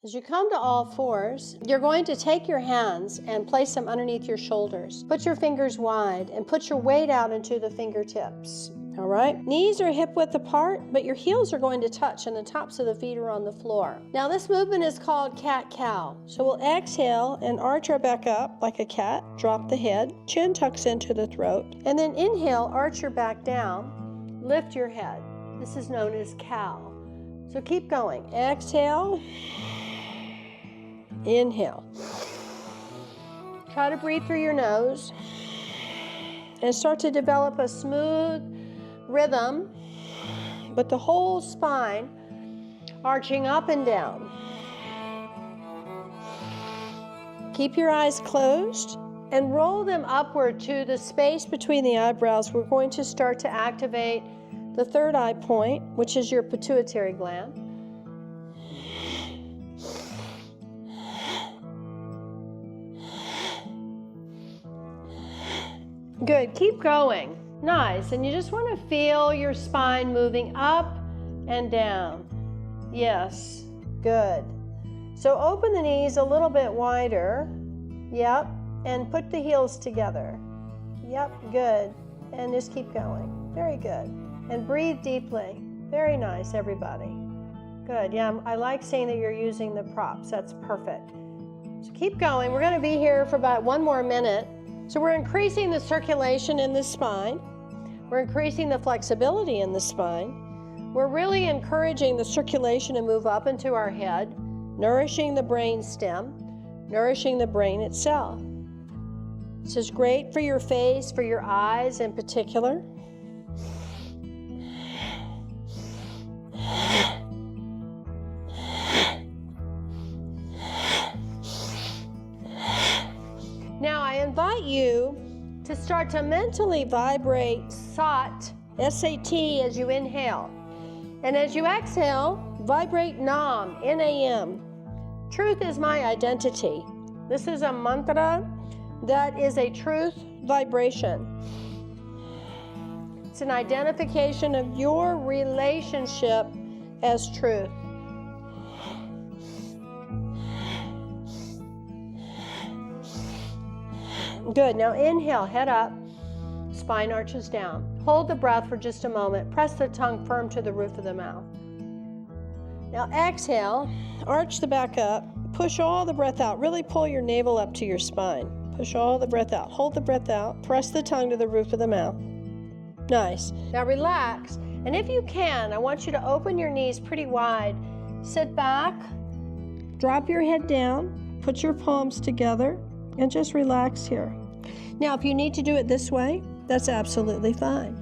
As you come to all fours, you're going to take your hands and place them underneath your shoulders. Put your fingers wide and put your weight out into the fingertips. All right? Knees are hip width apart, but your heels are going to touch and the tops of the feet are on the floor. Now this movement is called cat-cow. So we'll exhale and arch our back up like a cat. Drop the head, chin tucks into the throat. And then inhale, arch your back down, lift your head. This is known as cow. So keep going. Exhale. Inhale. Try to breathe through your nose and start to develop a smooth rhythm with the whole spine arching up and down. Keep your eyes closed and roll them upward to the space between the eyebrows. We're going to start to activate the third eye point, which is your pituitary gland. Good, keep going. Nice, and you just want to feel your spine moving up and down. Yes, good. So open the knees a little bit wider. Yep, and put the heels together. Yep, good. And just keep going. Very good. And breathe deeply. Very nice, everybody. Good, yeah, I like seeing that you're using the props. That's perfect. So keep going. We're going to be here for about 1 more minute. So we're increasing the circulation in the spine. We're increasing the flexibility in the spine. We're really encouraging the circulation to move up into our head, nourishing the brain stem, nourishing the brain itself. This is great for your face, for your eyes in particular. Now I invite you to start to mentally vibrate SAT, S-A-T, as you inhale. And as you exhale, vibrate NAM, N-A-M. Truth is my identity. This is a mantra that is a truth vibration. It's an identification of your relationship as truth. Good, now inhale, head up, spine arches down. Hold the breath for just a moment. Press the tongue firm to the roof of the mouth. Now exhale, arch the back up, push all the breath out. Really pull your navel up to your spine. Push all the breath out. Hold the breath out. Press the tongue to the roof of the mouth. Nice. Now relax, and if you can, I want you to open your knees pretty wide. Sit back, drop your head down, put your palms together, and just relax here. Now, if you need to do it this way, that's absolutely fine.